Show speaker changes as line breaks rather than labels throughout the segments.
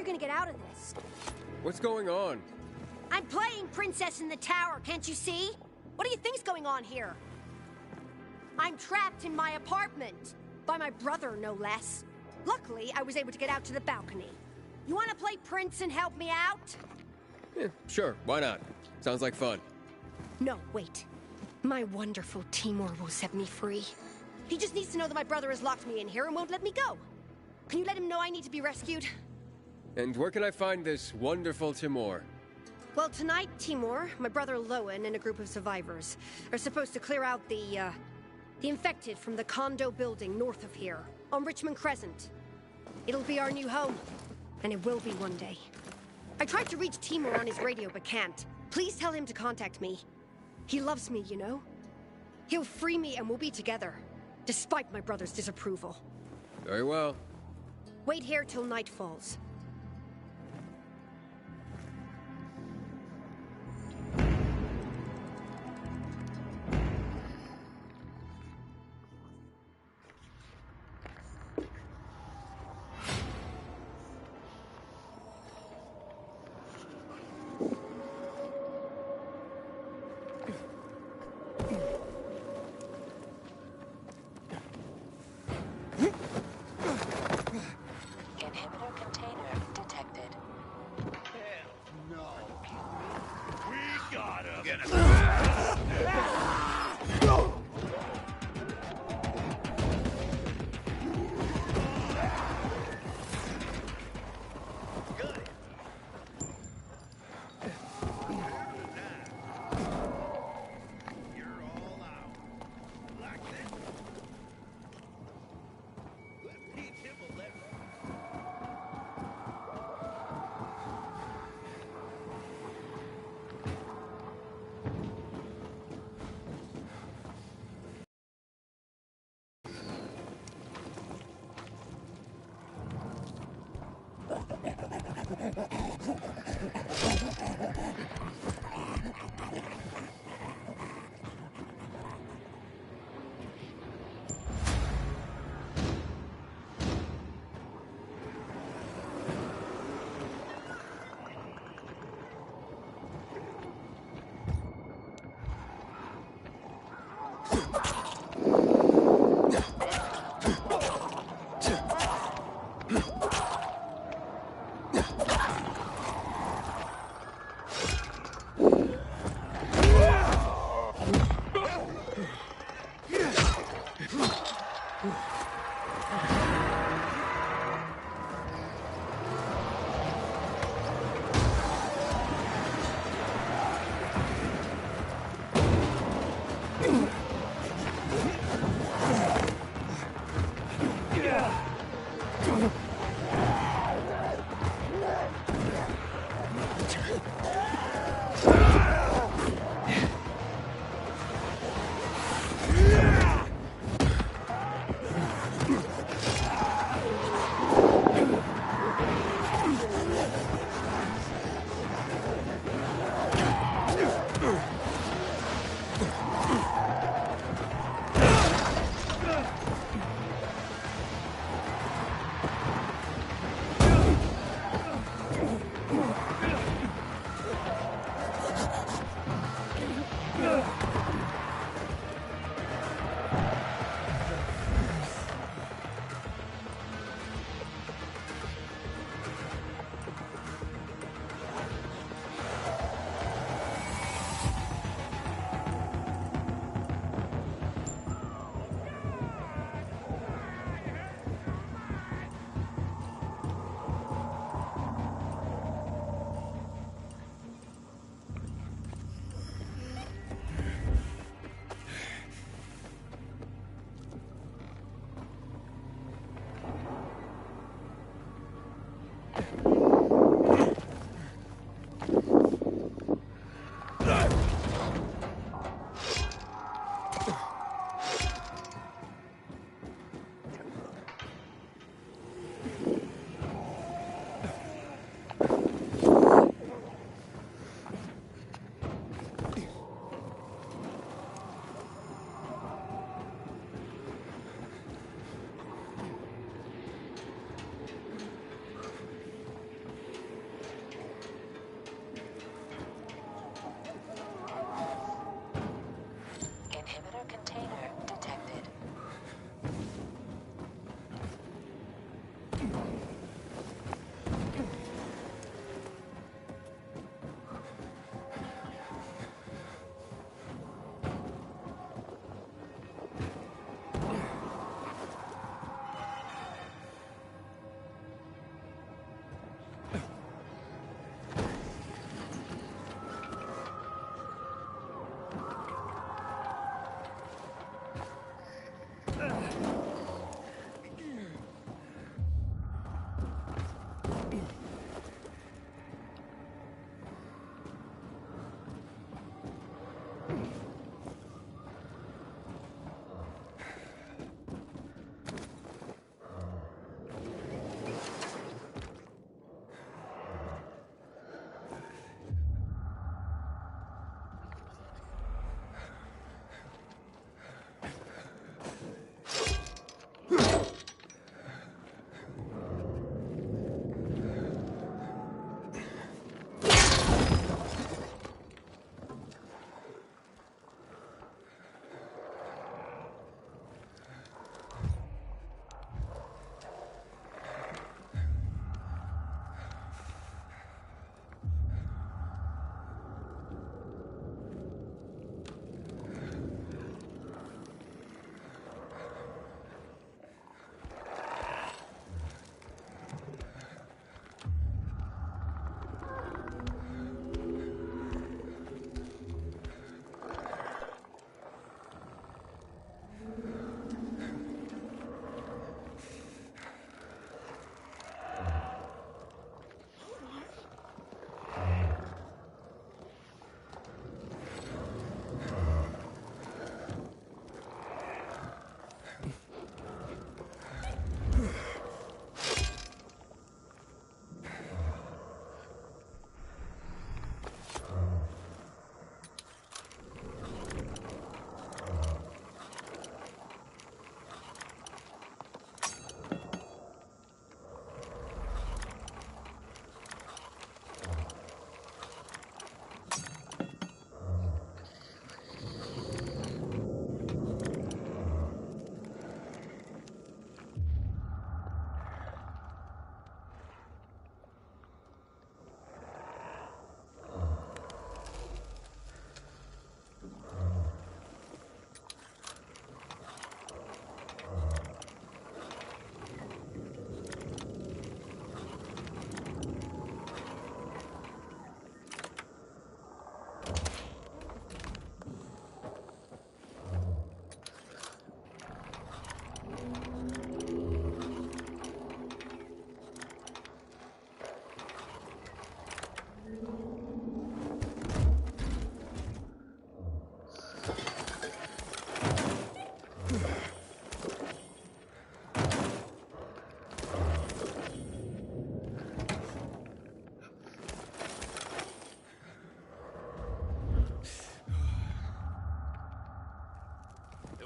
gonna get out of this?
What's going on?
I'm playing Princess in the Tower, can't you see? What do you think's going on here? I'm trapped in my apartment. By my brother, no less. Luckily, I was able to get out to the balcony. You wanna play Prince and help me out?
Sure, why not? Sounds like fun.
No, wait. My wonderful Timur will set me free. He just needs to know that my brother has locked me in here and won't let me go. Can you let him know I need to be rescued?
And where can I find this wonderful Timur?
Well, tonight, Timur, my brother Lowen, and a group of survivors are supposed to clear out the infected from the condo building north of here, on Richmond Crescent. It'll be our new home, and it will be one day. I tried to reach Timur on his radio, but can't. Please tell him to contact me. He loves me, you know? He'll free me and we'll be together, despite my brother's disapproval.
Very well.
Wait here till night falls.
Inhibitor container detected.
No. We got him. You're all out. Like that. Let's teach him a lesson.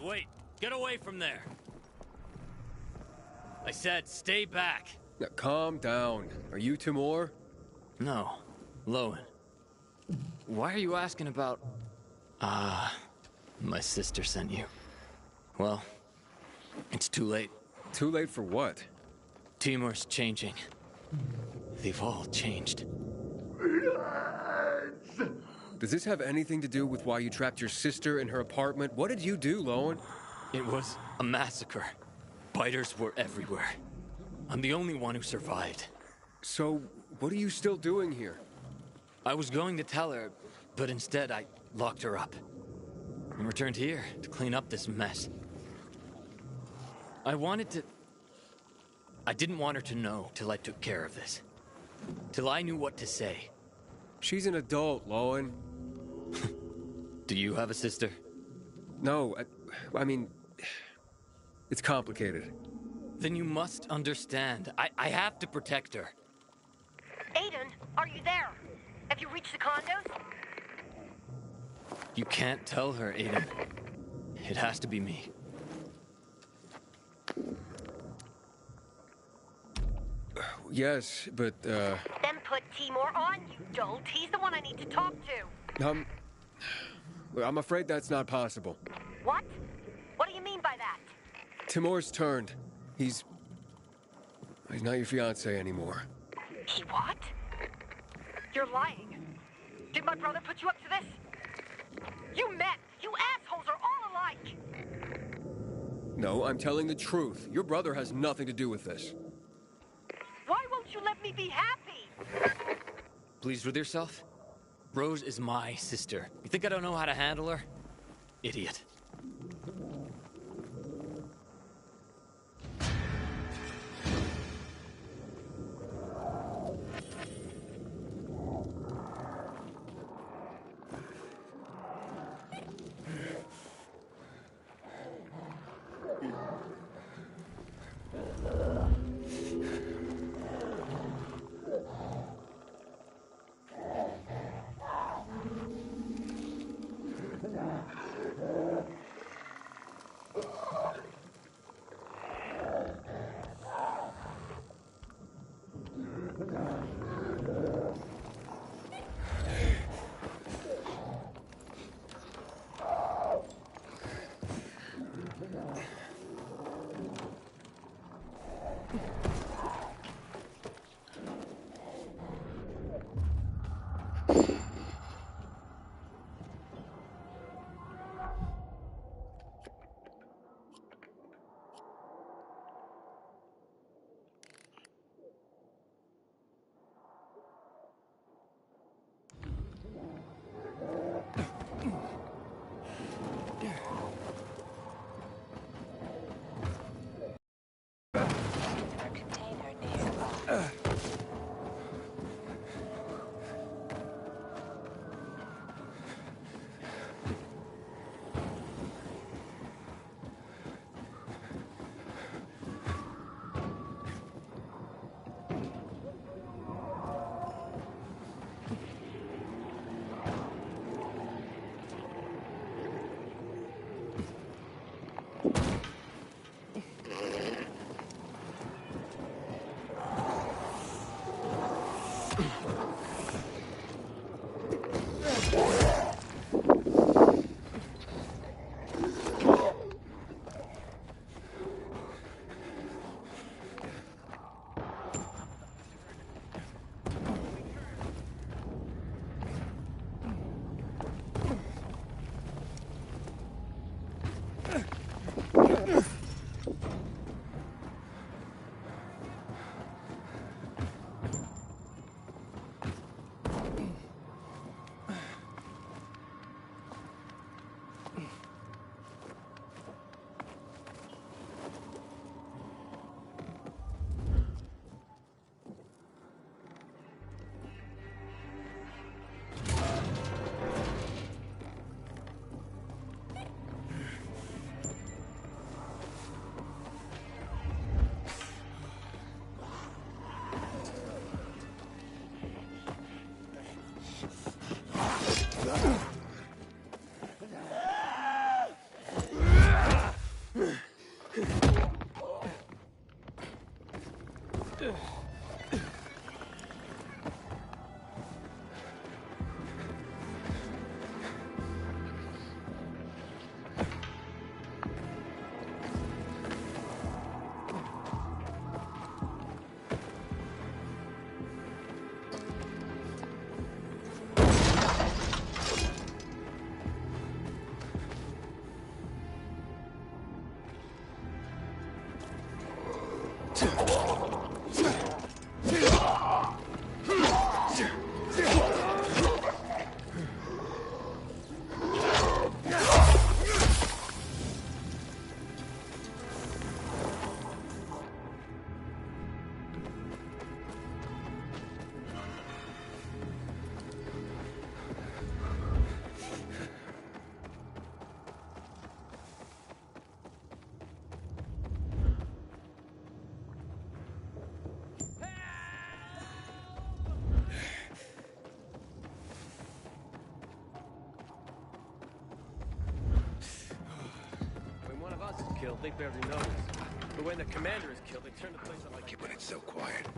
wait. Get away from there. I said stay back.
Now, calm down. Are you Timur?
No. Lowen. Why are you asking about... my sister sent you. Well, it's too late.
Too late for what?
Timur's changing. They've all changed.
Does this have anything to do with why you trapped your sister in her apartment? What did you do, Lowen?
It was a massacre. Biters were everywhere. I'm the only one who survived.
So, what are you still doing here?
I was going to tell her, but instead I locked her up. And returned here to clean up this mess. I didn't want her to know till I took care of this. Till I knew what to say.
She's an adult, Lowen.
Do you have a sister?
No, I mean... It's complicated.
Then you must understand. I have to protect her.
Aiden, are you there? Have you reached the condos?
You can't tell her, Aiden. It has to be me.
Yes, but,
Then put Timur on, you dolt. He's the one I need to talk to.
I'm afraid that's not possible.
What? What do you mean by that?
Timur's turned. He's not your fiancé anymore.
He what? You're lying. Did my brother put you up to this? You men, you assholes are all alike!
No, I'm telling the truth. Your brother has nothing to do with this.
Why won't you let me be happy?
Pleased with yourself? Rose is my sister. You think I don't know how to handle her? Idiot.
killed, they barely notice. But when the commander is killed, they turn the place out like...
Keeping it so quiet.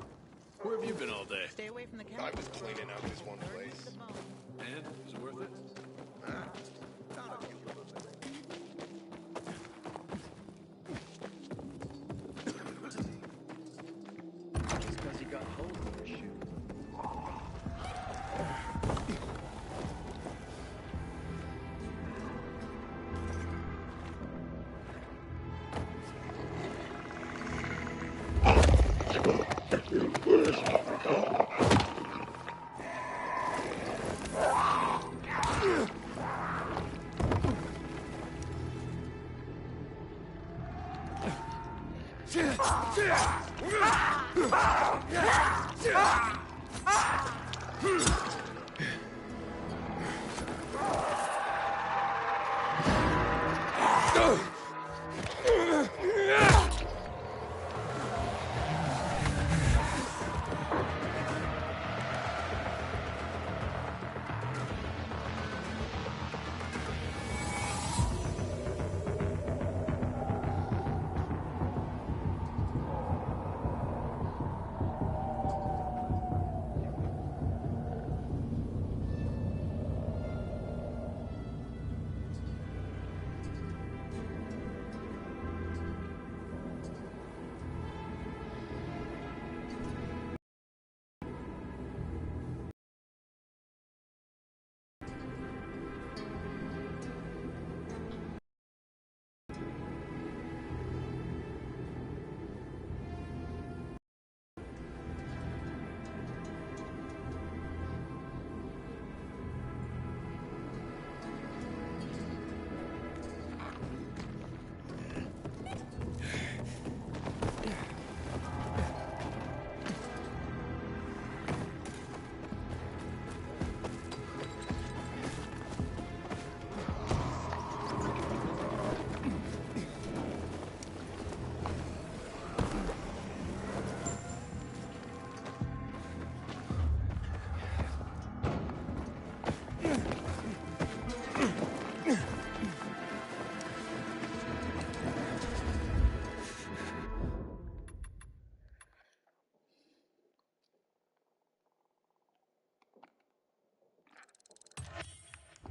Where have you been all day?
Stay away from the
I
camera.
was cleaning out this one place.
And? Is it worth it?
Found a few little things.
Just because he got holes in his shoe.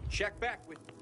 Check back with... me.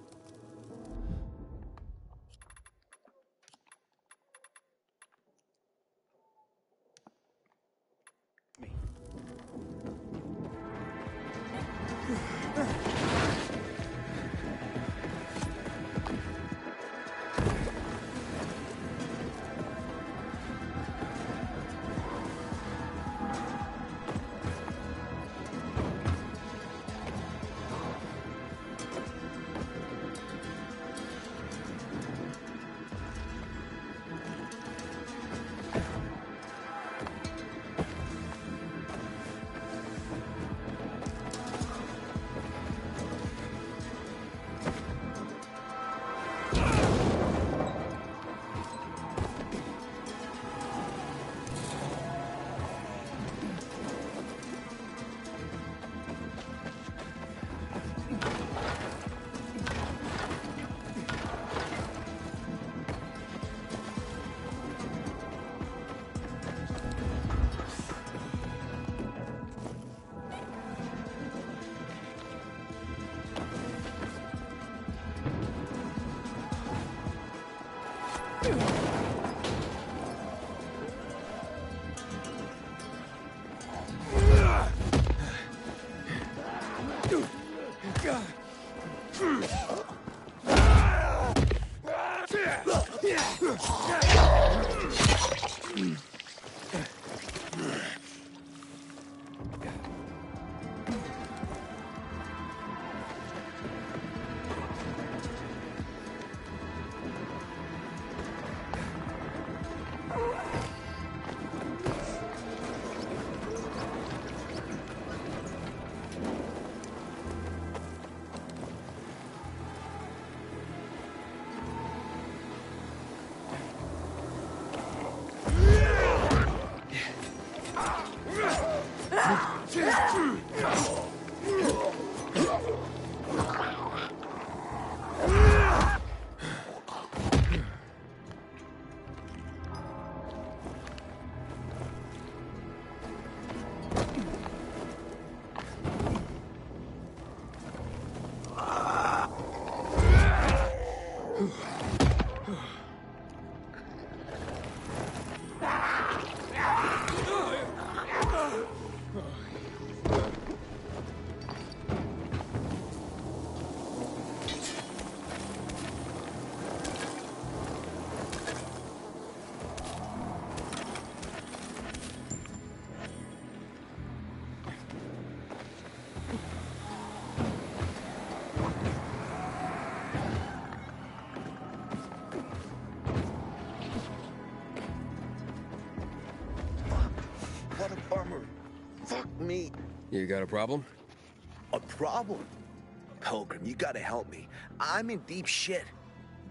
You got a problem?
A problem? Pilgrim, you gotta help me. I'm in deep shit.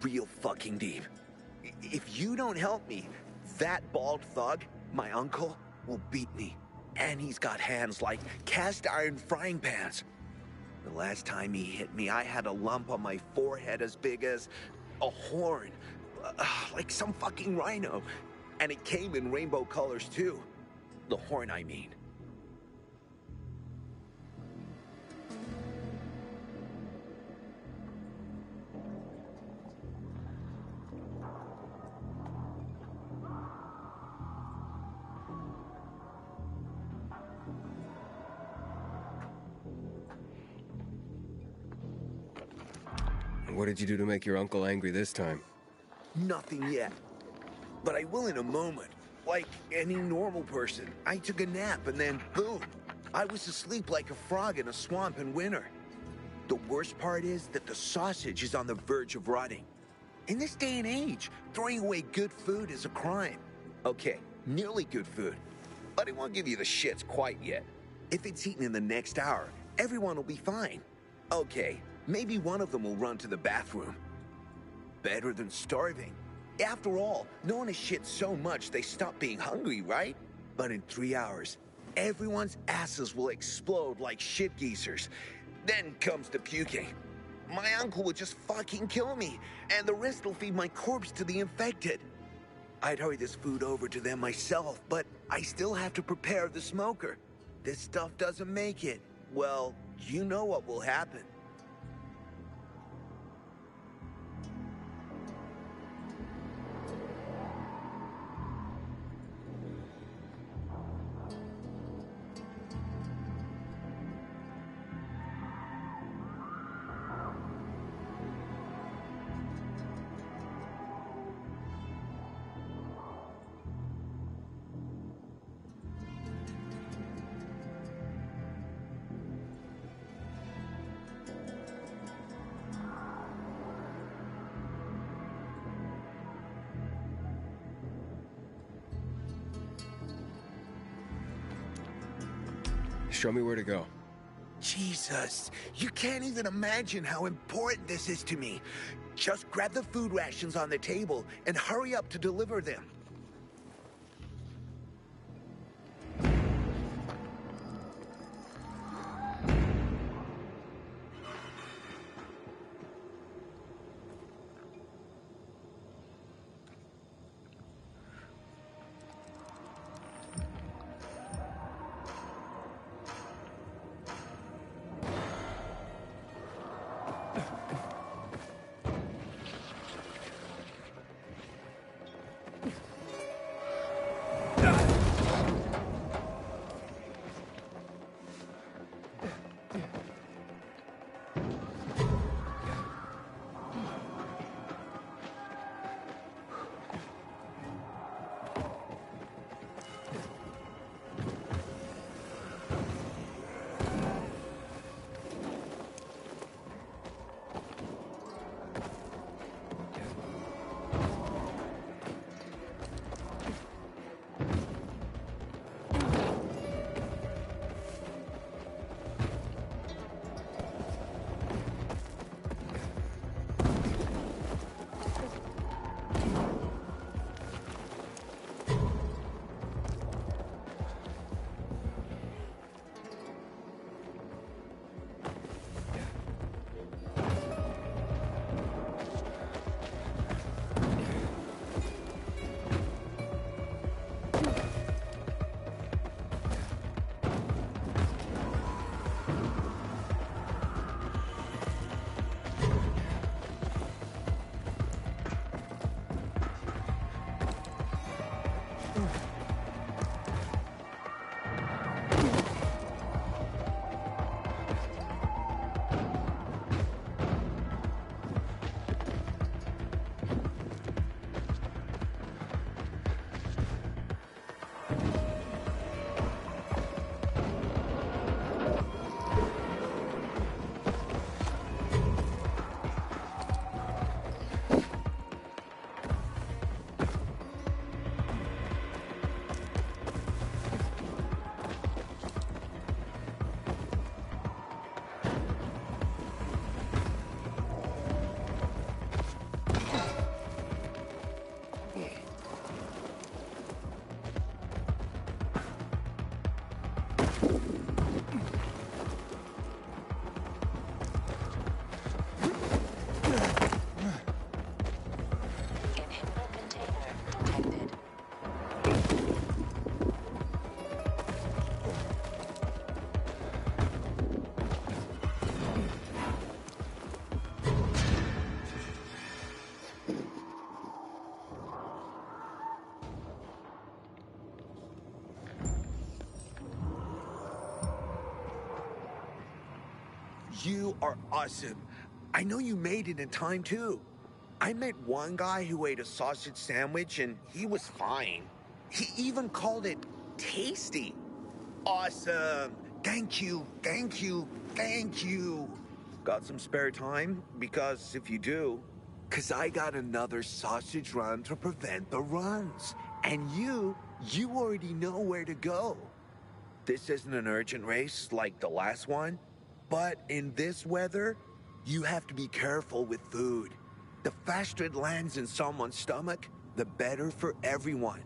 Real fucking deep. If you don't help me, that bald thug, my uncle, will beat me. And he's got hands like cast iron frying pans. The last time he hit me, I had a lump on my forehead as big as a horn. Like some fucking rhino. And it came in rainbow colors too. The horn, I mean.
What did you do to make your uncle angry this time?
Nothing yet. But I will in a moment. Like any normal person. I took a nap and then boom. I was asleep like a frog in a swamp in winter. The worst part is that the sausage is on the verge of rotting. In this day and age, throwing away good food is a crime. Okay, nearly good food. But I won't give you the shits quite yet. If it's eaten in the next hour, everyone will be fine. Okay, maybe one of them will run to the bathroom. Better than starving. After all, no one has shit so much they stop being hungry, right? But in 3 hours, everyone's asses will explode like shit geezers. Then comes the puking. My uncle would just fucking kill me, and the rest will feed my corpse to the infected. I'd hurry this food over to them myself, but I still have to prepare the smoker. This stuff doesn't make it. Well, you know what will happen.
Show me where to go.
Jesus, you can't even imagine how important this is to me. Just grab the food rations on the table and hurry up to deliver them. You are awesome. I know you made it in time, too. I met one guy who ate a sausage sandwich, and he was fine. He even called it tasty. Awesome. Thank you, thank you, thank you. Got some spare time? Because if you do, because I got another sausage run to prevent the runs. And you already know where to go. This isn't an urgent race like the last one, but in this weather, you have to be careful with food. The faster it lands in someone's stomach, the better for everyone.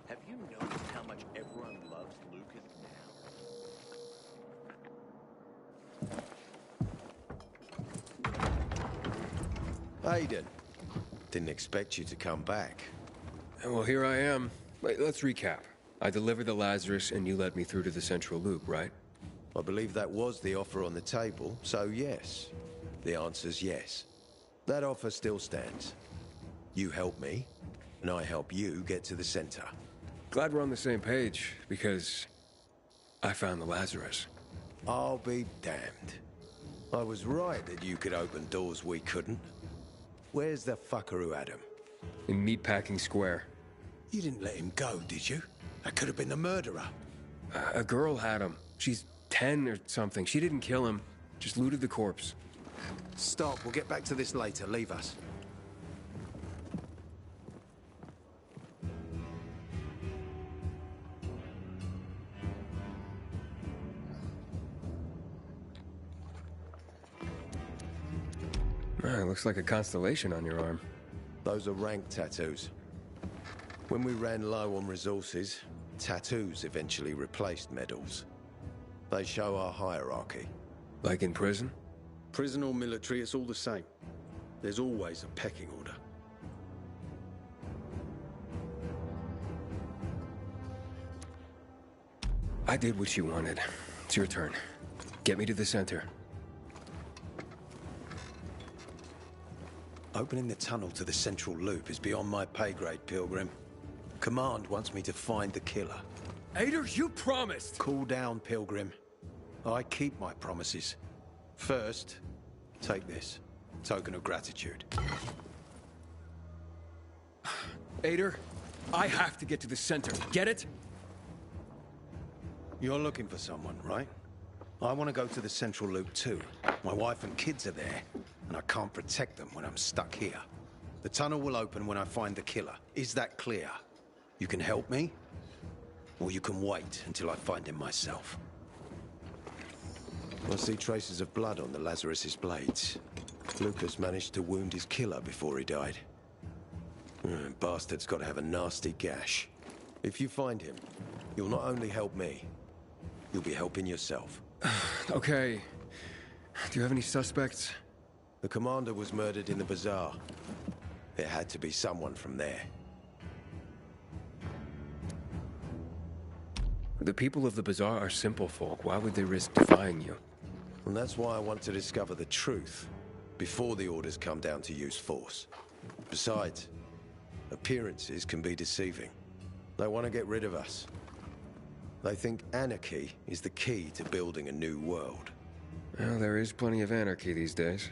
Have you noticed how much everyone loves Lucas now?
Aiden, didn't expect you to come back.
Well, here I am. Wait, let's recap. I delivered the Lazarus and you led me through to the central loop, right?
I believe that was the offer on the table, so yes. The answer's yes. That offer still stands. You help me, and I help you get to the center.
Glad we're on the same page, because I found the Lazarus.
I'll be damned. I was right that you could open doors we couldn't. Where's the fucker who had him?
In Meatpacking Square.
You didn't let him go, did you? That could have been the murderer.
A girl had him. She's 10 or something. She didn't kill him, just looted the corpse.
Stop, we'll get back to this later. Leave us.
Looks like a constellation on your arm.
Those are rank tattoos. When we ran low on resources, tattoos eventually replaced medals. They show our hierarchy.
Like in prison?
Prison or military, it's all the same. There's always a pecking order.
I did what you wanted. It's your turn. Get me to the center.
Opening the tunnel to the central loop is beyond my pay grade, Pilgrim. Command wants me to find the killer.
Ader, you promised!
Cool down, Pilgrim. I keep my promises. First, take this. Token of gratitude.
Ader, I have to get to the center. Get it?
You're looking for someone, right? I want to go to the central loop too. My wife and kids are there, and I can't protect them when I'm stuck here. The tunnel will open when I find the killer. Is that clear? You can help me, or you can wait until I find him myself. I see traces of blood on the Lazarus's blades. Lucas managed to wound his killer before he died. Bastard's got to have a nasty gash. If you find him, you'll not only help me, you'll be helping yourself.
Okay. Do you have any suspects?
The commander was murdered in the bazaar. It had to be someone from there.
The people of the bazaar are simple folk. Why would they risk defying you?
And that's why I want to discover the truth before the orders come down to use force. Besides, appearances can be deceiving. They want to get rid of us. They think anarchy is the key to building a new world.
Well, there is plenty of anarchy these days.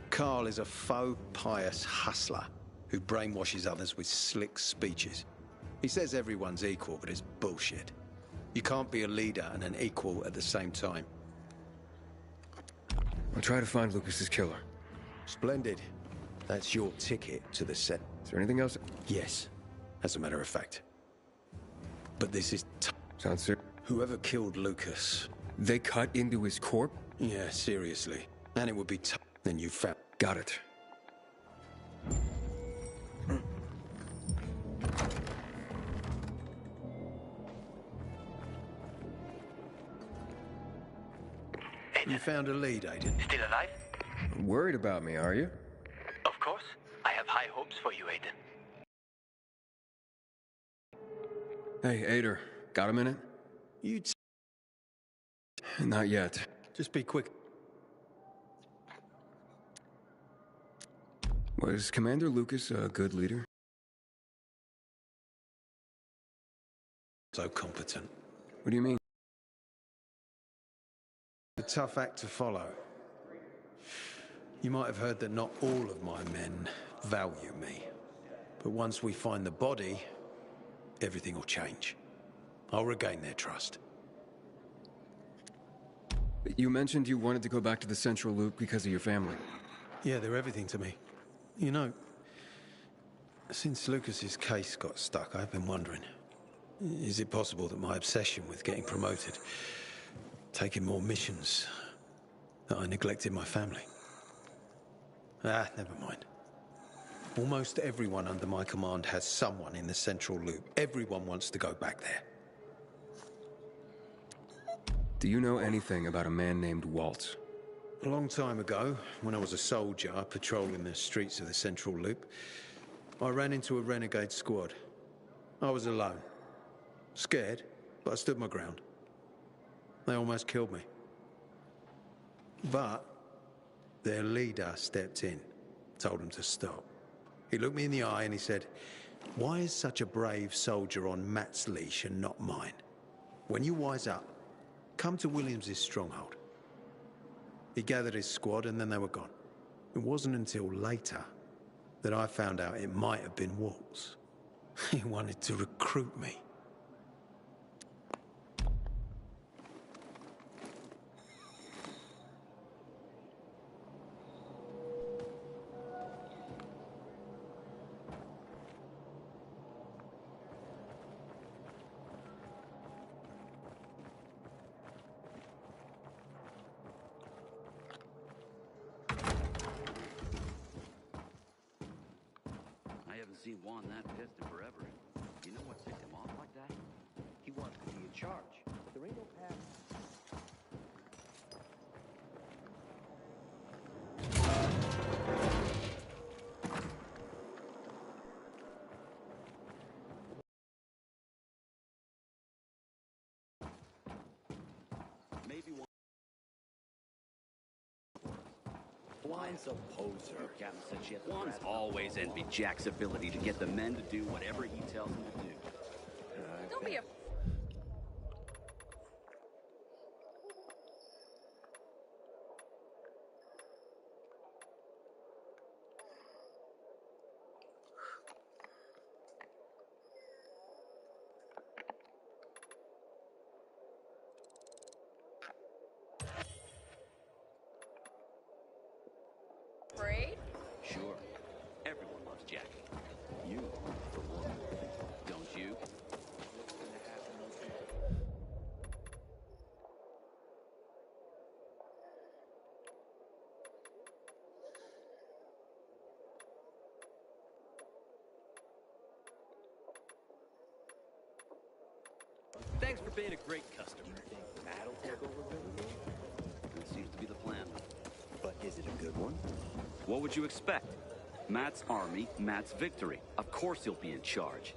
Carl is a faux pious hustler who brainwashes others with slick speeches. He says everyone's equal, but it's bullshit. You can't be a leader and an equal at the same time.
I'll try to find Lucas's killer.
Splendid. That's your ticket to the set.
Is there anything else?
Yes, as a matter of fact. But this is
Sounds serious.
whoever killed Lucas.
They cut into his corpse?
Yeah, seriously. And it would be then you found.
Got it.
You found a lead, Aiden.
Still alive?
Worried about me, are you?
Of course. I have high hopes for you, Aiden.
Hey, Ader, got a minute? Not yet.
Just be quick.
Was Commander Lucas a good leader?
So competent.
What do you mean?
A tough act to follow. You might have heard that not all of my men value me. But once we find the body, everything will change. I'll regain their trust.
You mentioned you wanted to go back to the Central Loop because of your family.
Yeah, they're everything to me. You know, since Lucas's case got stuck, I've been wondering, is it possible that my obsession with getting promoted, taking more missions, that I neglected my family? Never mind. Almost everyone under my command has someone in the Central Loop. Everyone wants to go back there.
Do you know anything about a man named Waltz?
A long time ago, when I was a soldier patrolling the streets of the Central Loop, I ran into a renegade squad. I was alone. Scared, but I stood my ground. They almost killed me. But their leader stepped in, told them to stop. He looked me in the eye and he said, "Why is such a brave soldier on Matt's leash and not mine? When you wise up, come to Williams's stronghold." He gathered his squad and then they were gone. It wasn't until later that I found out it might have been Waltz. He wanted to recruit me.
Seen Juan that pissed in forever. You know what ticked him off like that? He wants to be in charge. But there ain't no path. Maybe one. Juan's a poser. Captain said she had Juan's always envied Jack's ability to get the men to do whatever he tells them to do.
Don't be a... Afraid?
Sure. Everyone loves Jack. You, for one. Don't you? Thanks for being a great customer.
Matt'll take over Riverwood?
That seems to be the plan.
But is it a good one?
What would you expect? Matt's army, Matt's victory. Of course he'll be in charge.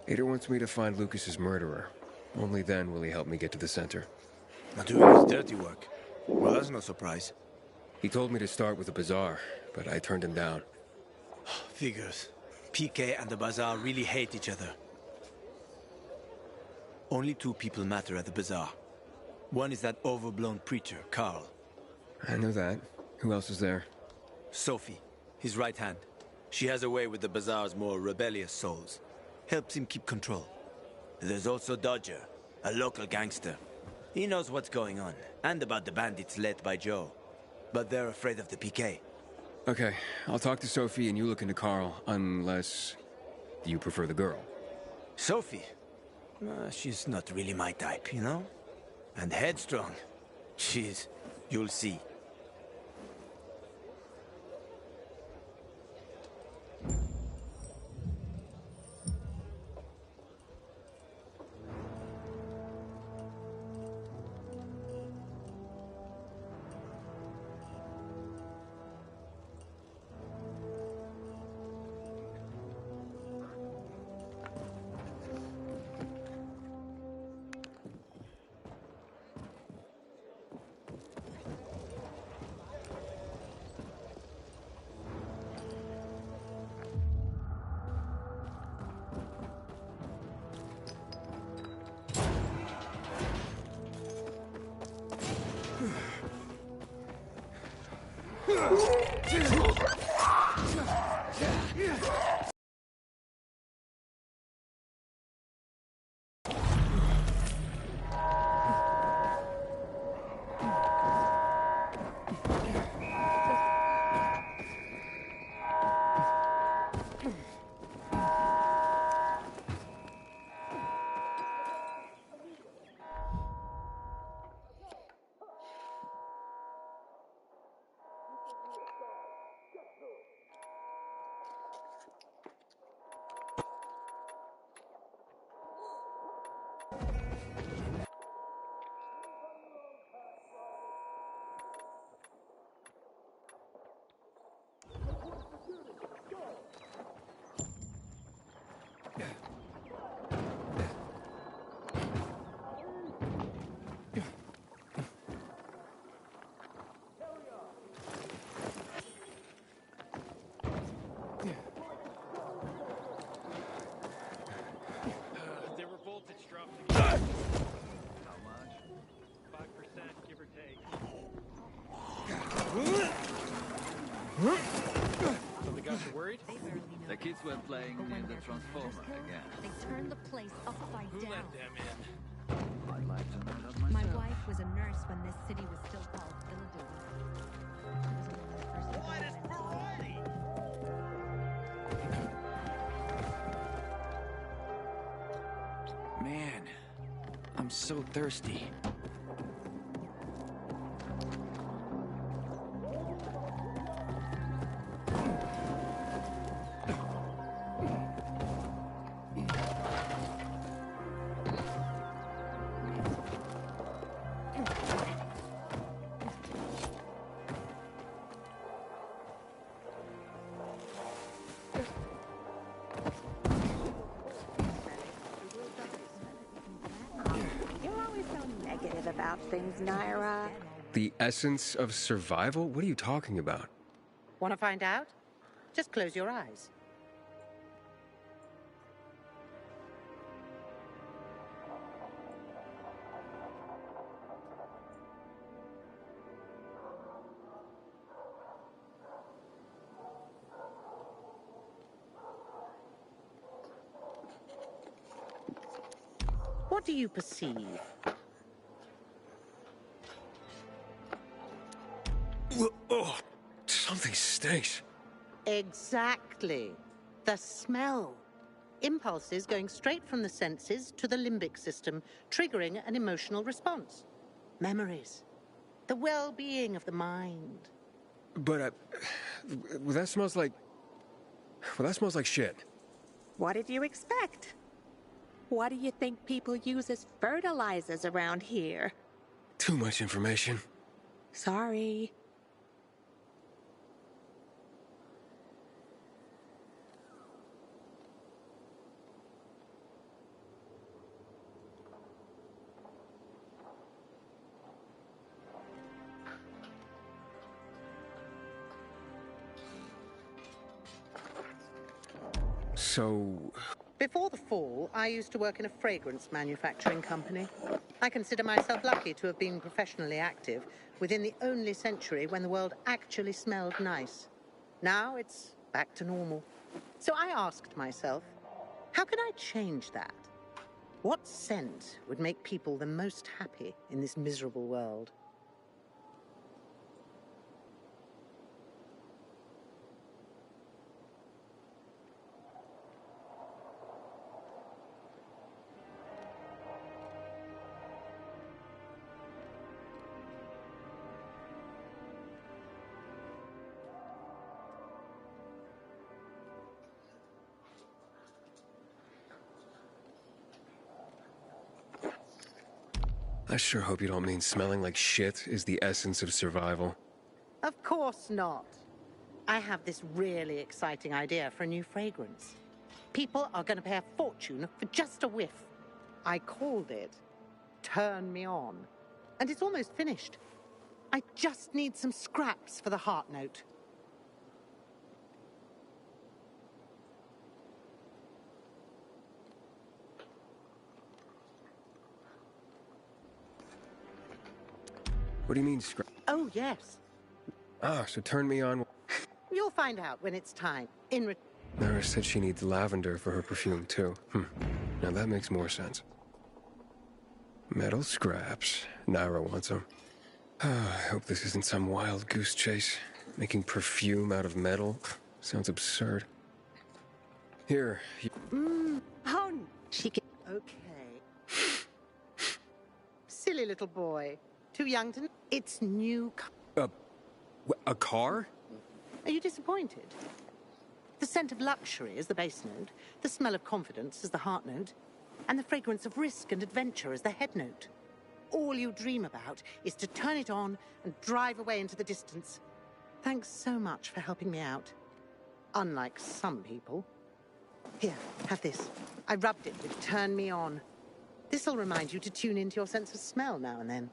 Ader wants me to find Lucas's murderer. Only then will he help me get to the center.
Not doing his dirty work. Well, that's no surprise.
He told me to start with the bazaar, but I turned him down.
Figures. PK and the bazaar really hate each other. Only two people matter at the bazaar. One is that overblown preacher, Carl.
I know that. Who else is there?
Sophie, his right hand. She has a way with the Bazaar's more rebellious souls. Helps him keep control. There's also Dodger, a local gangster. He knows what's going on, and about the bandits led by Joe. But they're afraid of the PK.
Okay, I'll talk to Sophie and you look into Carl, unless you prefer the girl.
Sophie? She's not really my type, you know? And headstrong. You'll see.
Something got you worried?
The kids were playing near the transformer again.
They turned the place upside
Who
down.
let them in?
I'd like to know that myself.
My wife was a nurse when this city was still called Illidor.
What is variety?
Man, I'm so thirsty.
About things, Naira.
The essence of survival? What are you talking about?
Want to find out? Just close your eyes. What do you perceive?
Oh, something stinks.
Exactly. The smell. Impulses going straight from the senses to the limbic system, triggering an emotional response. Memories. The well-being of the mind.
But, well, that smells like... Well, that smells like shit.
What did you expect? What do you think people use as fertilizers around here?
Too much information.
Sorry.
So...
Before the fall, I used to work in a fragrance manufacturing company. I consider myself lucky to have been professionally active within the only century when the world actually smelled nice. Now it's back to normal. So I asked myself, how can I change that? What scent would make people the most happy in this miserable world?
I sure hope you don't mean smelling like shit is the essence of survival.
Of course not. I have this really exciting idea for a new fragrance. People are going to pay a fortune for just a whiff. I called it Turn Me On. And it's almost finished. I just need some scraps for the heart note.
What do you mean,
Oh, yes.
Ah, so turn me on.
You'll find out when it's time.
Nara said she needs lavender for her perfume, too. Now that makes more sense. Metal scraps. Nara wants them. I hope this isn't some wild goose chase. Making perfume out of metal sounds absurd. Here.
Oh, she can... Okay. Silly little boy. Too young to... It's new...
A car?
Are you disappointed? The scent of luxury is the base note, the smell of confidence is the heart note, and the fragrance of risk and adventure is the head note. All you dream about is to turn it on and drive away into the distance. Thanks so much for helping me out. Unlike some people. Here, have this. I rubbed it with Turn Me On. This'll remind you to tune into your sense of smell now and then.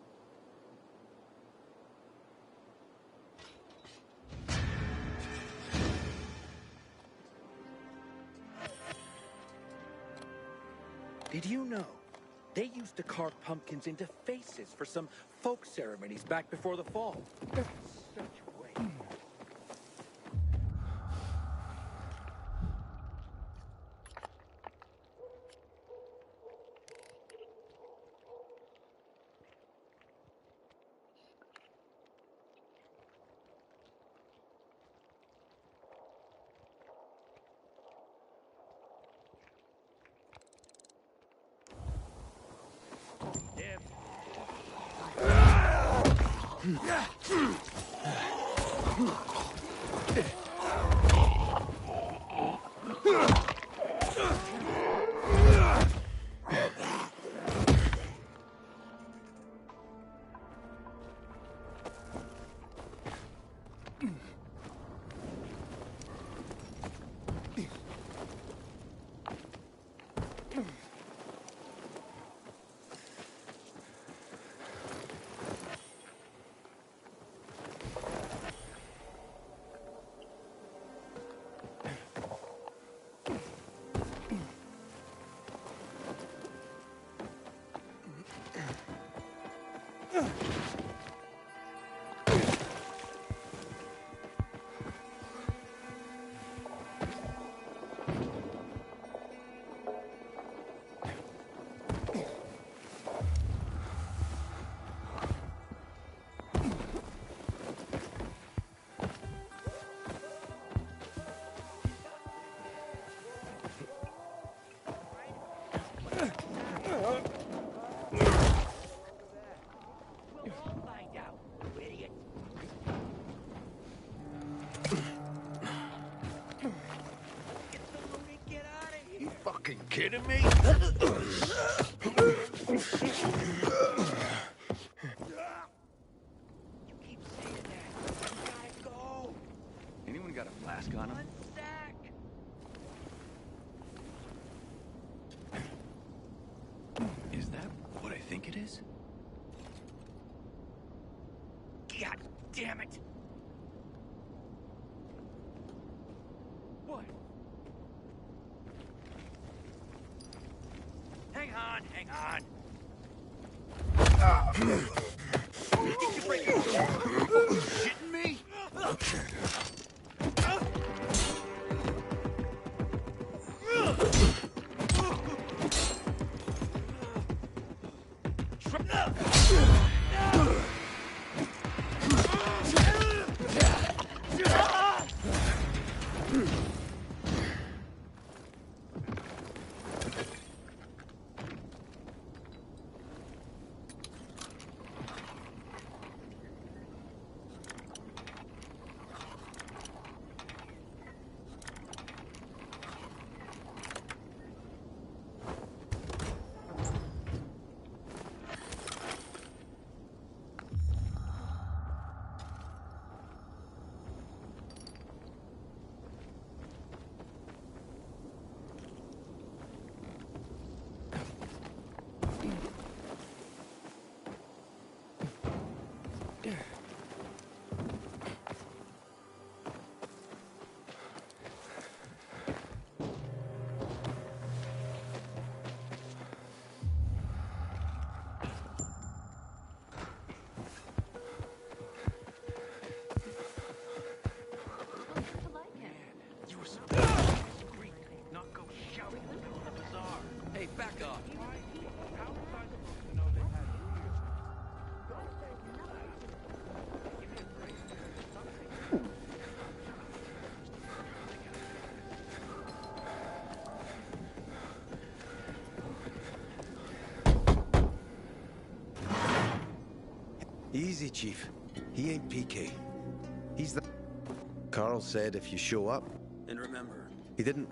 Did you know? They used to carve pumpkins into faces for some folk ceremonies back before the fall. Such way.
Kidding me?
Anyone got a flask on him? Is that what I think it is? God damn it! What? Hang on, hang on.
think you're breaking the law? You shitting me?
Hey, back off.
Easy, Chief. He ain't PK. He's the... Carl said if you show up...
And remember,
He didn't...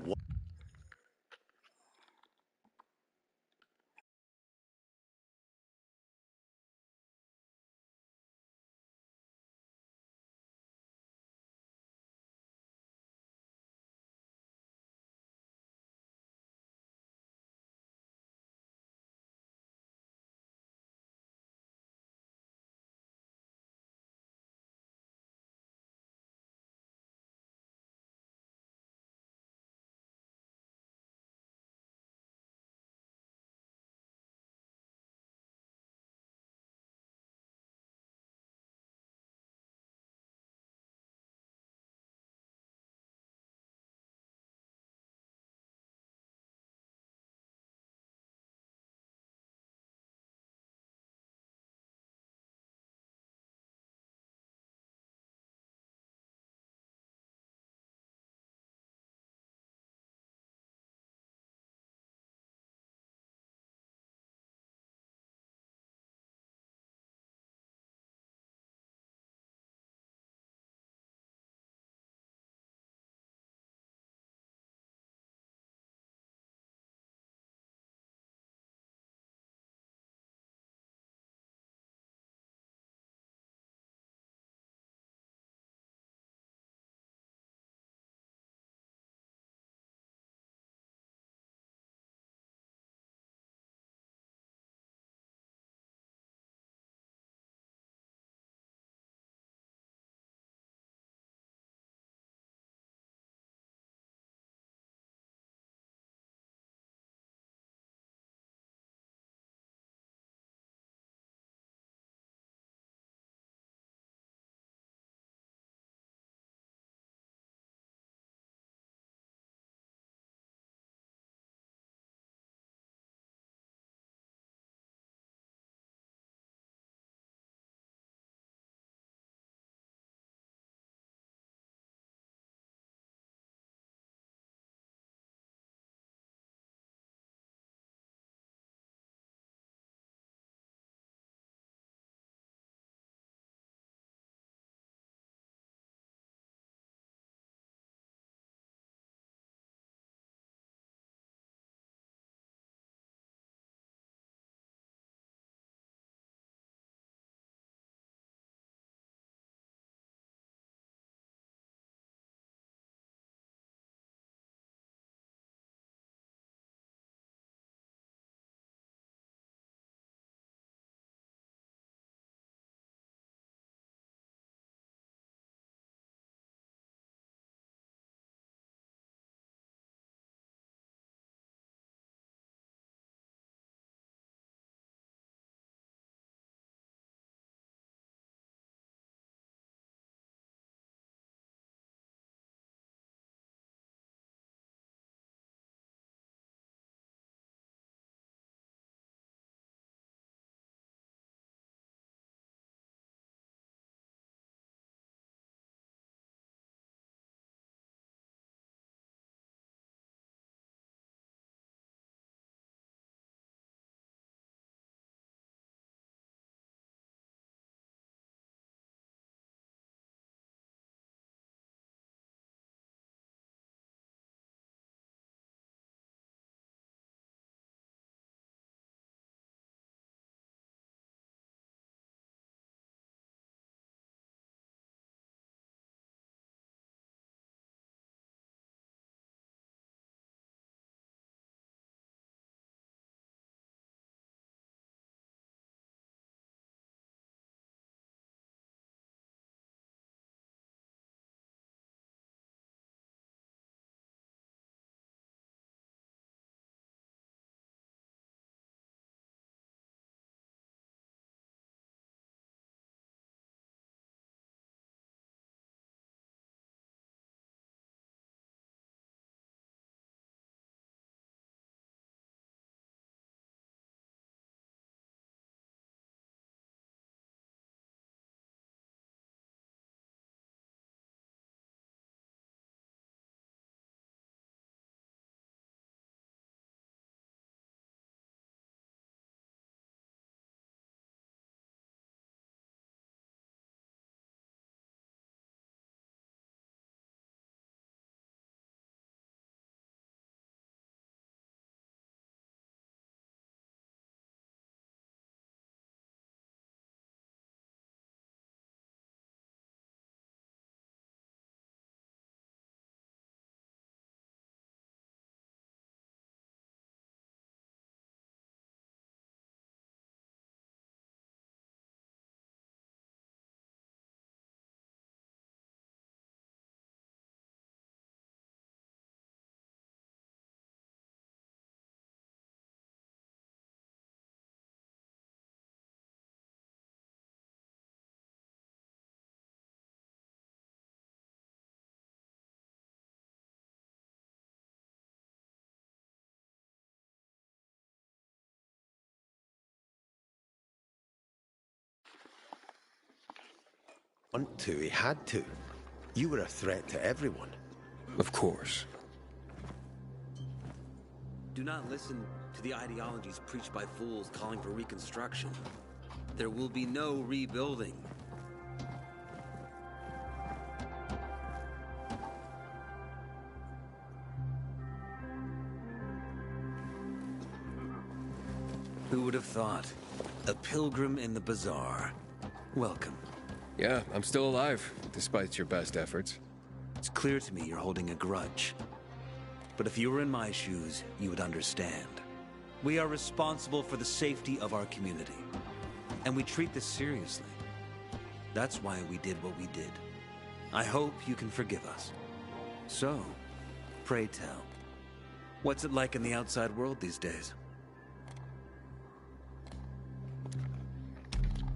Want to, he had to. You were a threat to everyone.
Of course.
Do not listen to the ideologies preached by fools calling for reconstruction. There will be no rebuilding. Who would have thought? A pilgrim in the bazaar. Welcome.
Yeah, I'm still alive, despite your best efforts.
It's clear to me you're holding a grudge. But if you were in my shoes, you would understand. We are responsible for the safety of our community. And we treat this seriously. That's why we did what we did. I hope you can forgive us. So, pray tell, what's it like in the outside world these days?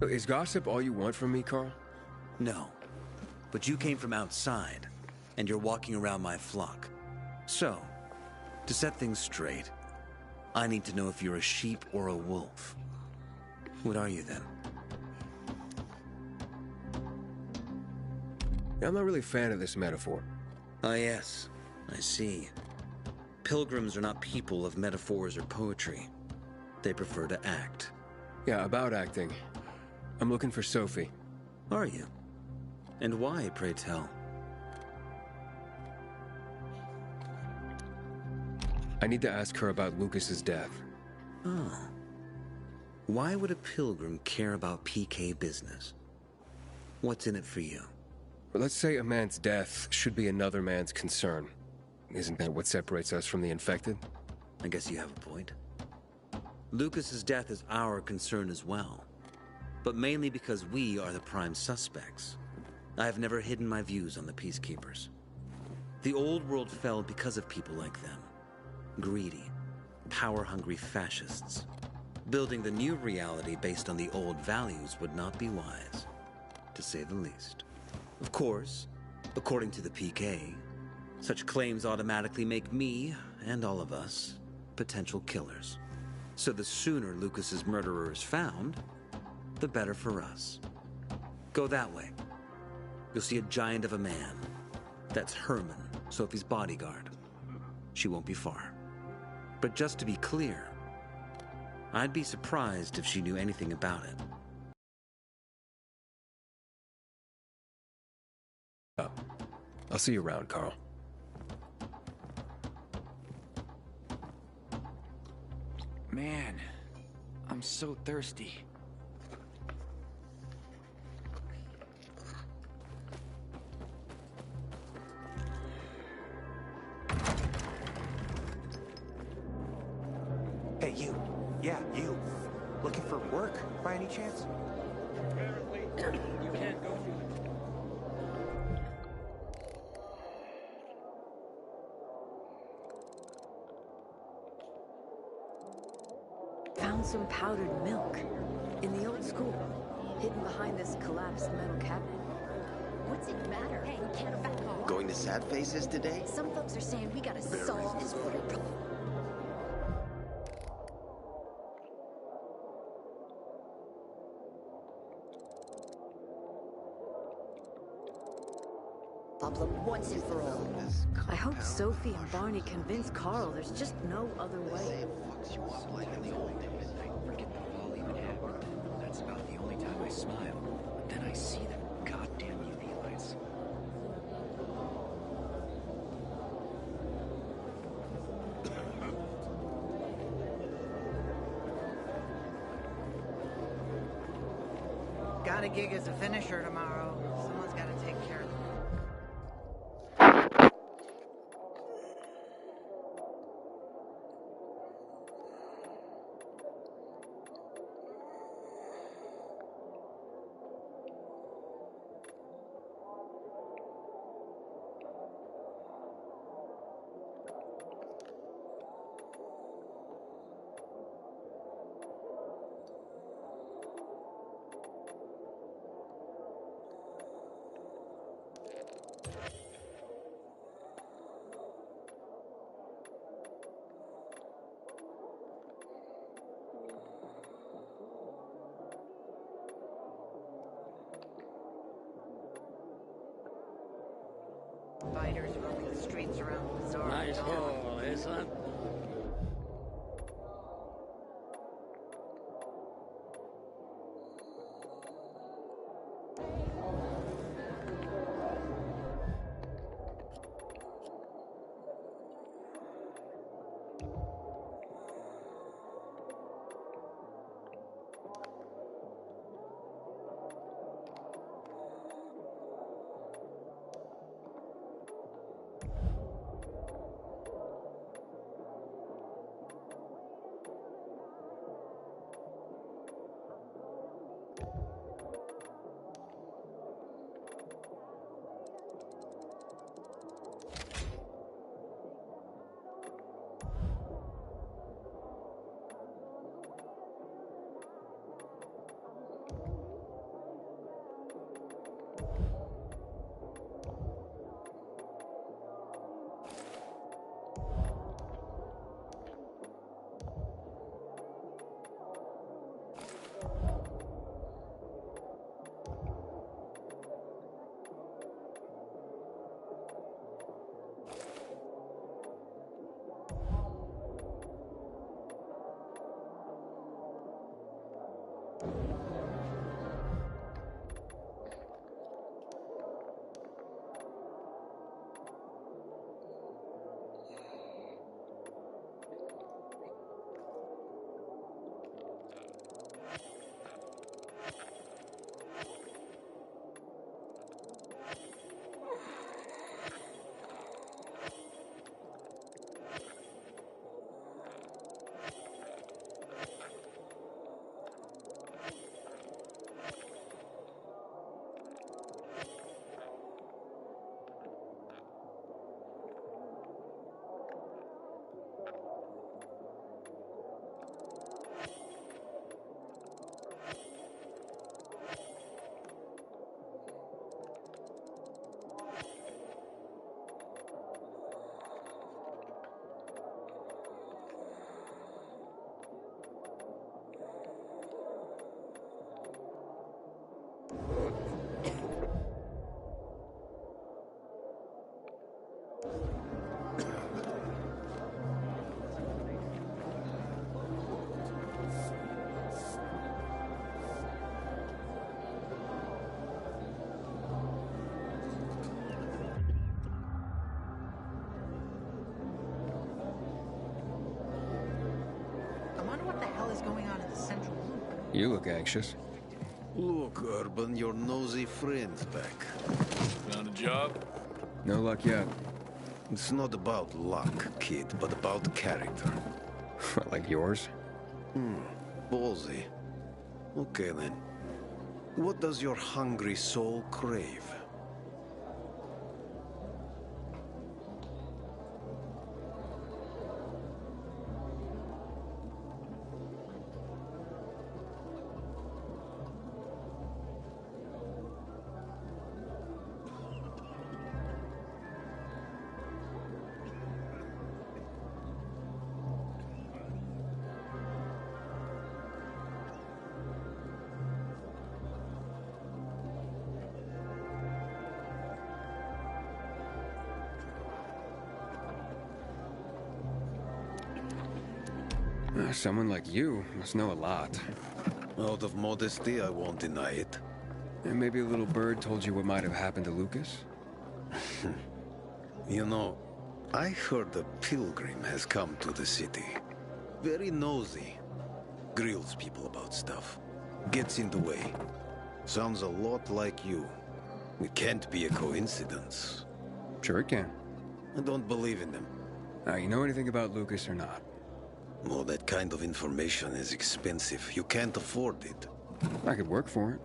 Is gossip all you want from me, Carl?
No. But you came from outside, and you're walking around my flock. So, to set things straight, I need to know if you're a sheep or a wolf. What are you then?
I'm not really a fan of this metaphor.
Ah, yes. I see. Pilgrims are not people of metaphors or poetry. They prefer to act.
Yeah, about acting. I'm looking for Sophie.
Are you? And why, pray tell?
I need to ask her about Lucas's death.
Oh. Why would a pilgrim care about PK business? What's in it for you?
Well, let's say a man's death should be another man's concern. Isn't that what separates us from the infected?
I guess you have a point. Lucas's death is our concern as well. But mainly because we are the prime suspects. I have never hidden my views on the Peacekeepers. The old world fell because of people like them. Greedy, power-hungry fascists. Building the new reality based on the old values would not be wise, to say the least. Of course, according to the PK, such claims automatically make me, and all of us, potential killers. So the sooner Lucas's murderer is found, the better for us. Go that way. You'll see a giant of a man. That's Herman, Sophie's bodyguard. She won't be far. But just to be clear, I'd be surprised if she knew anything about it.
Oh. I'll see you around, Carl.
Man, I'm so thirsty.
Hey, you. Yeah, you. Looking for work, by any chance?
Apparently, you can't go through it.
Found some powdered milk in the old school, hidden behind this collapsed metal cabinet.
What's it matter? Hey, we can't back off.
Going to Sad Faces today?
Some folks are saying we gotta solve this water problem. Problem once and for all.
I hope Sophie and Barney convince Carl there's just no other way.
Forget the fall even happened. That's about the only time I smile. Then I see them goddamn UV lights.
Got a gig as a finisher tomorrow. Someone's got to take care of it. Spiders roaming the streets around Bazaar.
Nice haul, eh, son?
You look anxious.
Look, Urban, your nosy friend's back.
Found a job?
No luck yet.
It's not about luck, kid, but about character.
Like yours?
Ballsy. Okay, then. What does your hungry soul crave?
Someone like you must know a lot.
Out of modesty, I won't deny it.
And maybe a little bird told you what might have happened to Lucas?
You know, I heard a pilgrim has come to the city. Very nosy. Grills people about stuff. Gets in the way. Sounds a lot like you. It can't be a coincidence.
Sure it can.
I don't believe in them.
Now, you know anything about Lucas or not?
Well, that kind of information is expensive. You can't afford it.
I could work for it.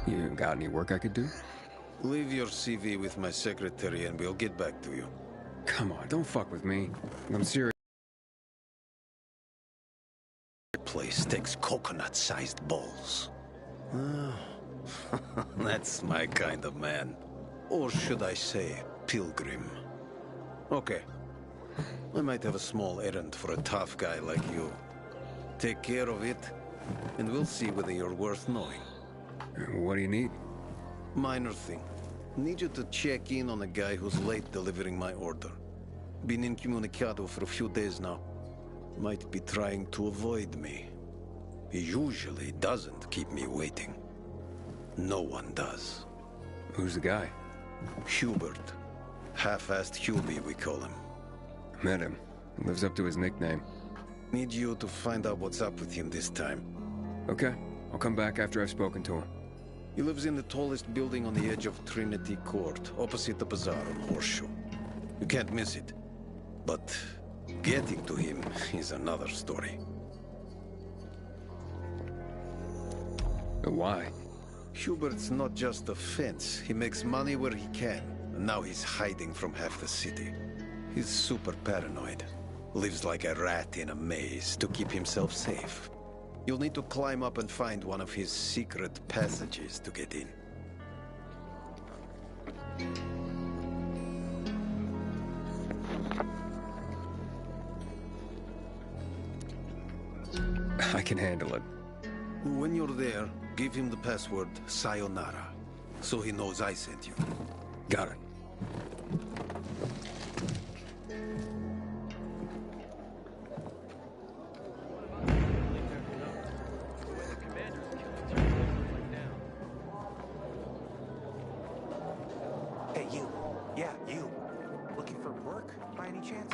You got any work I could do?
Leave your CV with my secretary and we'll get back to you.
Come on, don't fuck with me. I'm serious.
Takes coconut-sized balls. Ah, that's my kind of man. Or should I say, pilgrim. Okay. I might have a small errand for a tough guy like you. Take care of it, and we'll see whether you're worth knowing.
What do you need?
Minor thing. Need you to check in on a guy who's late delivering my order. Been incommunicado for a few days now. Might be trying to avoid me. He usually doesn't keep me waiting. No one does.
Who's the guy?
Hubert. Half-assed Hubie, we call him.
Met him. Lives up to his nickname.
Need you to find out what's up with him this time.
Okay. I'll come back after I've spoken to him.
He lives in the tallest building on the edge of Trinity Court, opposite the bazaar on Horseshoe. You can't miss it. But getting to him is another story.
Why?
Hubert's not just a fence. He makes money where he can, and now he's hiding from half the city. He's super paranoid. Lives like a rat in a maze to keep himself safe. You'll need to climb up and find one of his secret passages to get in.
I can handle it.
When you're there, give him the password Sayonara, so he knows I sent you.
Got it.
Hey, you. Yeah, you. Looking for work, by any chance?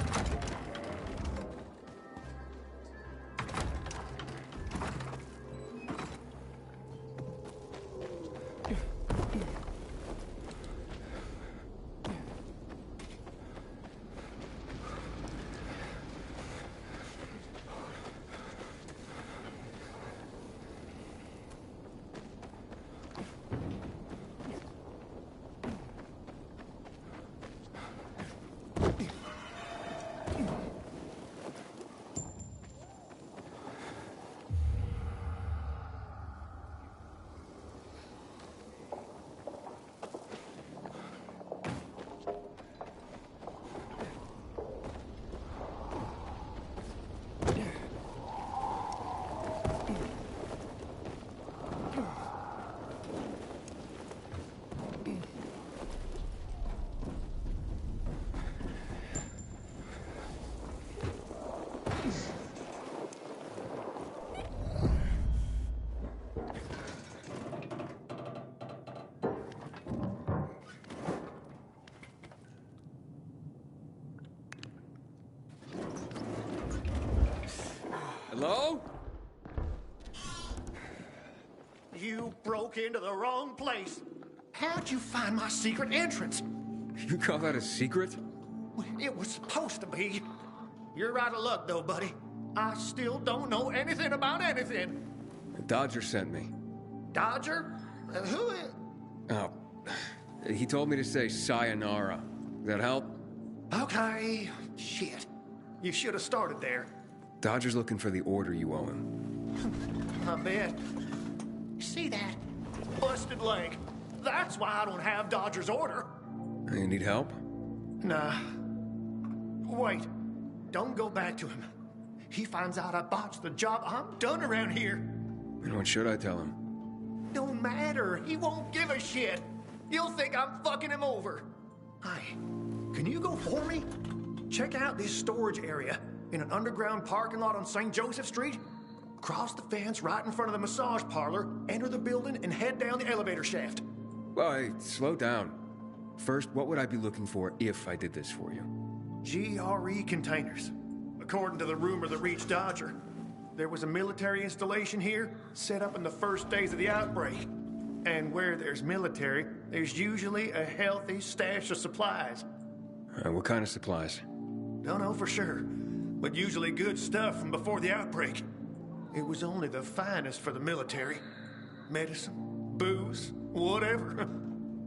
Hello?
You broke into the wrong place. How'd you find my secret entrance?
You call that a secret?
It was supposed to be. You're out of luck, though, buddy. I still don't know anything about anything.
Dodger sent me.
Dodger? Who is...
Oh. He told me to say sayonara. Does that help?
Okay. Shit. You should have started there.
Dodger's looking for the order you owe him.
I bet. See that? Busted leg. That's why I don't have Dodger's order.
You need help?
Nah. Wait. Don't go back to him. He finds out I botched the job. I'm done around here.
And what should I tell him?
Don't matter. He won't give a shit. You'll think I'm fucking him over. Hey, can you go for me? Check out this storage area in an underground parking lot on St. Joseph Street. Cross the fence right in front of the massage parlor, enter the building, and head down the elevator shaft.
Well, hey, slow down. First, what would I be looking for if I did this for you?
GRE containers. According to the rumor that reached Dodger, there was a military installation here set up in the first days of the outbreak. And where there's military, there's usually a healthy stash of supplies.
What kind of supplies?
Don't know for sure, but usually good stuff from before the outbreak. It was only the finest for the military. Medicine, booze, whatever.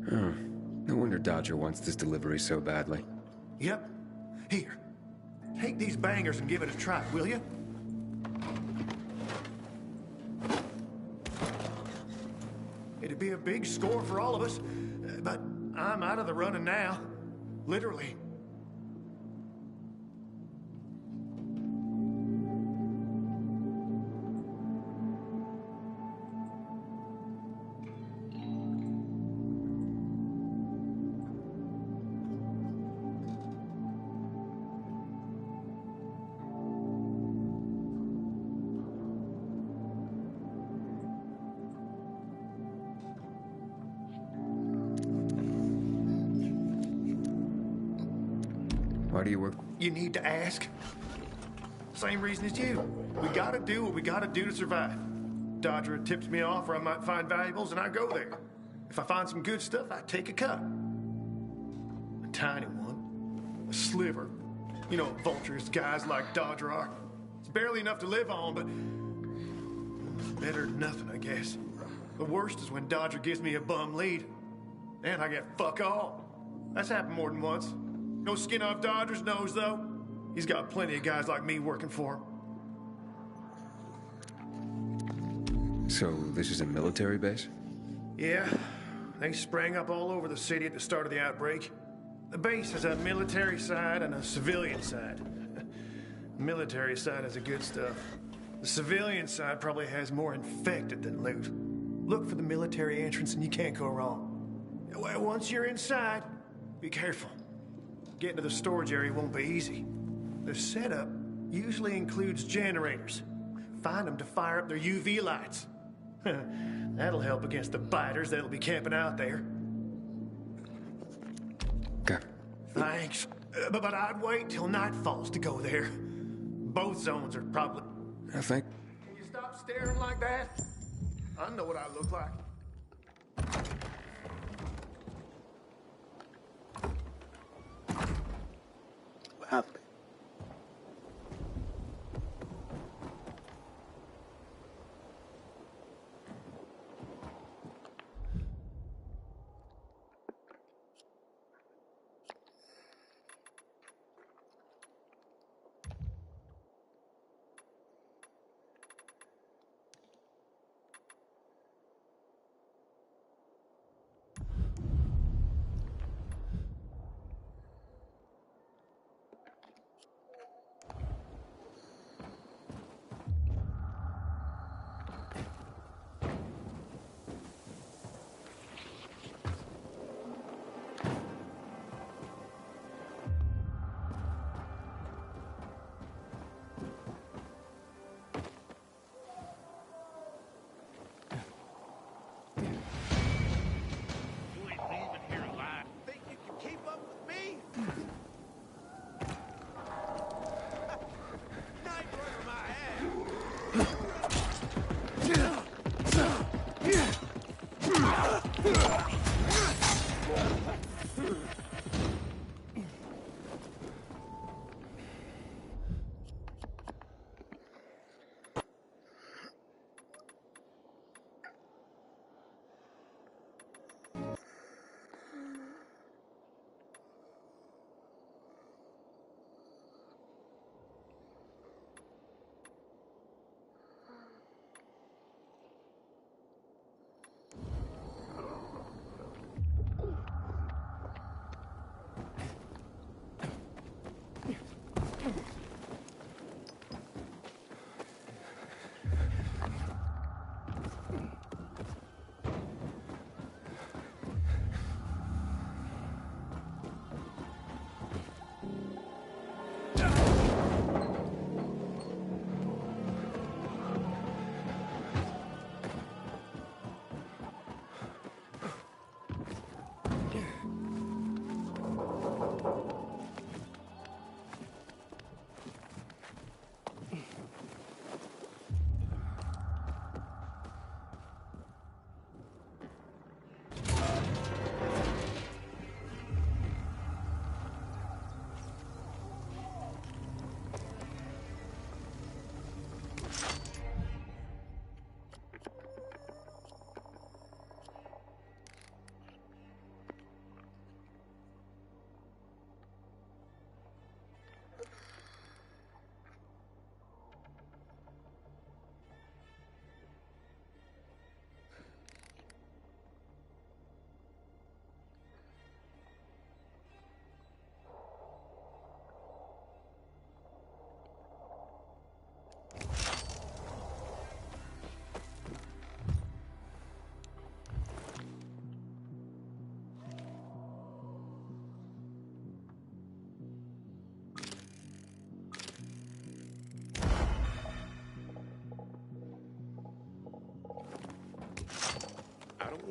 No wonder Dodger wants this delivery so badly.
Yep. Here. Take these bangers and give it a try, will you? be a big score for all of us. But I'm out of the running now. Literally.
Why do you work?
You need to ask. Same reason as you. We gotta do what we gotta do to survive. Dodger tips me off where I might find valuables, and I go there. If I find some good stuff, I take a cut. A tiny one. A sliver. You know what vultures guys like Dodger are. It's barely enough to live on, but better than nothing, I guess. The worst is when Dodger gives me a bum lead. And I get fuck all. That's happened more than once. No skin off Dodger's nose, though. He's got plenty of guys like me working for him.
So, this is a military base?
Yeah. They sprang up all over the city at the start of the outbreak. The base has a military side and a civilian side. The military side has the good stuff. The civilian side probably has more infected than loot. Look for the military entrance and you can't go wrong. Once you're inside, be careful. Getting to the storage area won't be easy. The setup usually includes generators. Find them to fire up their UV lights. That'll help against the biters that'll be camping out there.
Okay.
Thanks. But I'd wait till night falls to go there. Both zones are probably...
I think...
Can you stop staring like that? I know what I look like.
What happened?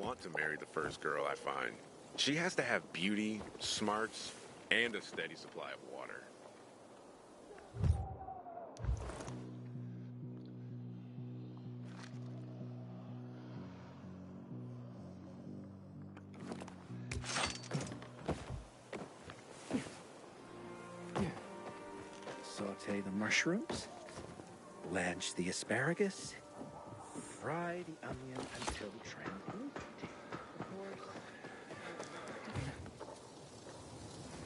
want to marry the first girl I find. She has to have beauty, smarts, and a steady supply of water.
Saute the mushrooms, blanch the asparagus, fry the onion until translucent.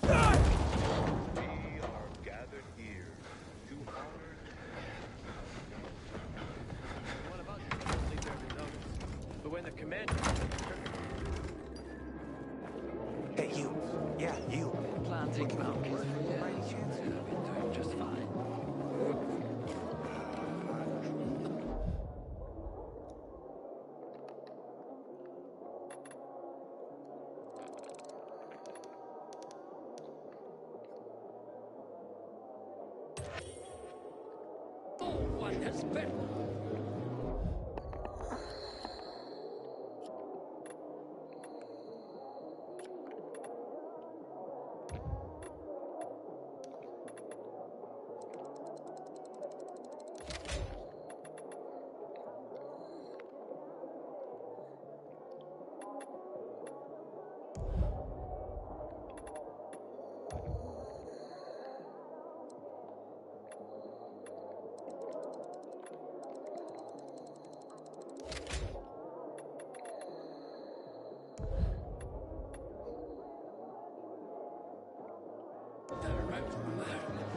We are gathered here to honor.
One of us don't think there's a notice. But when the commander...
Hey, you. Yeah, you.
Planting pumpkins for years. I've been doing just fine.
One has been. The road.